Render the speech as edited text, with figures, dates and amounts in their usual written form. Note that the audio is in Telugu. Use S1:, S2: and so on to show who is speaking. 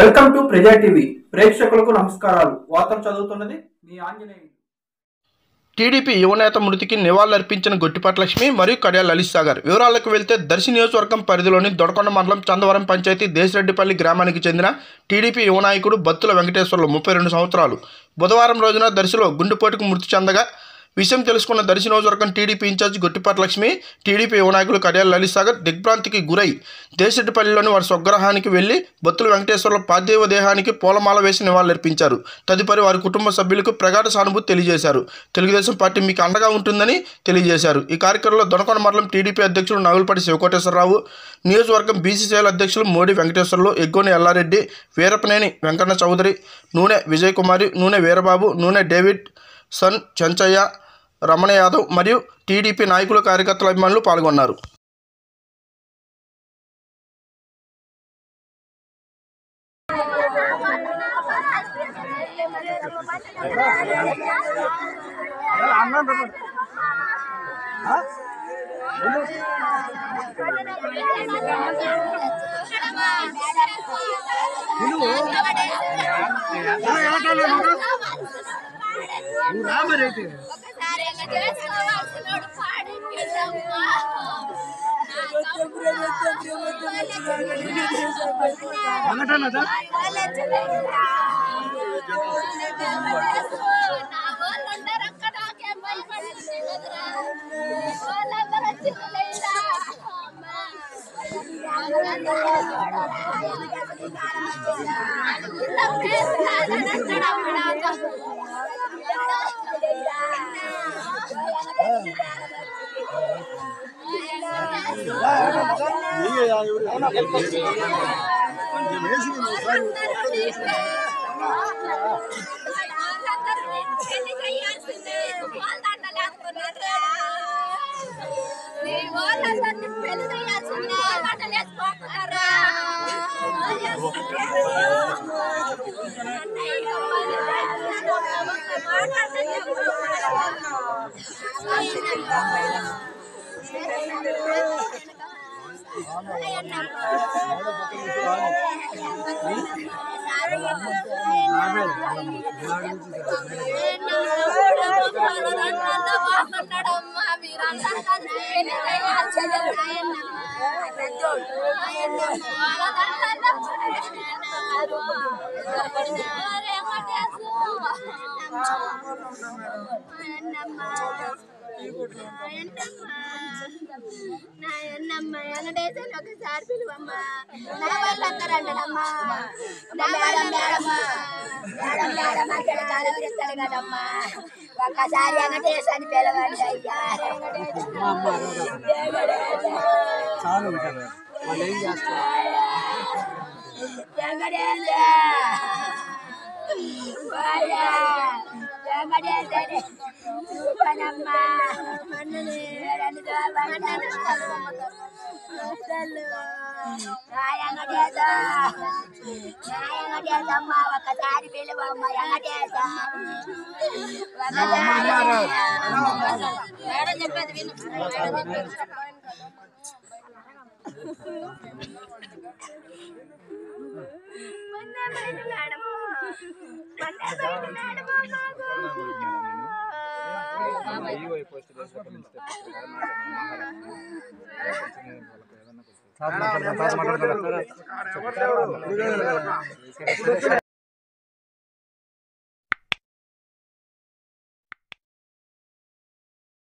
S1: వెల్కమ్ టు ప్రజా టీవీ ప్రేక్షకులకు నమస్కారాలు. వార్తలు చదువుతున్నది మీ ఆంజనేయులు.
S2: టీడీపీ యువనేత మృతికి నివాళులర్పించిన గొట్టిపాటి లక్ష్మి మరియు కడియాల లలిత్ సాగర్. వివరాలకు వెళ్తే దర్శి నియోజకవర్గం పరిధిలోని దొడకొండ మండలం చందవరం పంచాయతీ దేశరెడ్డిపల్లి గ్రామానికి చెందిన టీడీపీ యువ నాయకుడు బత్తుల వెంకటేశ్వర్లు 32 సంవత్సరాలు బుధవారం రోజున దర్శిలో గుండెపోటుకు మృతి చెందగా విషయం తెలుసుకున్న దర్శి నియోజకవర్గం TDP incharge Gottipati Lakshmi, TDP యువ నాయకులు కడియాల లలిత్ సాగర్ దిగ్భ్రాంతికి గురై దేశరెడ్డిపల్లిలోని వారి స్వగ్రహానికి వెళ్లి బత్తుల వెంకటేశ్వర్ల పార్థివ దేహానికి పూలమాల వేసి నివాళులర్పించారు. తదుపరి వారి కుటుంబ సభ్యులకు ప్రగాఢ సానుభూతి తెలియజేశారు. తెలుగుదేశం పార్టీ మీకు అండగా ఉంటుందని తెలియజేశారు. ఈ కార్యక్రమంలో దొనకొండ మండలం టీడీపీ అధ్యక్షులు నాగులపాటి శివకోటేశ్వరరావు, నియోజకవర్గం బీసీసీఎల్ అధ్యక్షులు మోడి వెంకటేశ్వర్లు, ఎగ్గోని ఎల్లారెడ్డి, వీరపనేని వెంకన్న చౌదరి, నూనె విజయకుమారి, నూనె వీరబాబు, నూనె డేవిడ్ సన్, చెంచయ్య, రమణ యాదవ్ మరియు టీడీపీ నాయకులు, కార్యకర్తల అభిమానులు పాల్గొన్నారు.
S3: ఒకసారి పిలువమ్మా, నా వాళ్ళందరూ అంటారమ్మా, కలవరిస్తాడు కదమ్మా, ఒక్కసారి వెంకటేశ్ అని పిలవండి అయ్యా. ఒకసారి పిలువమ్మ వెంకటేశ. చెప్పేది విను.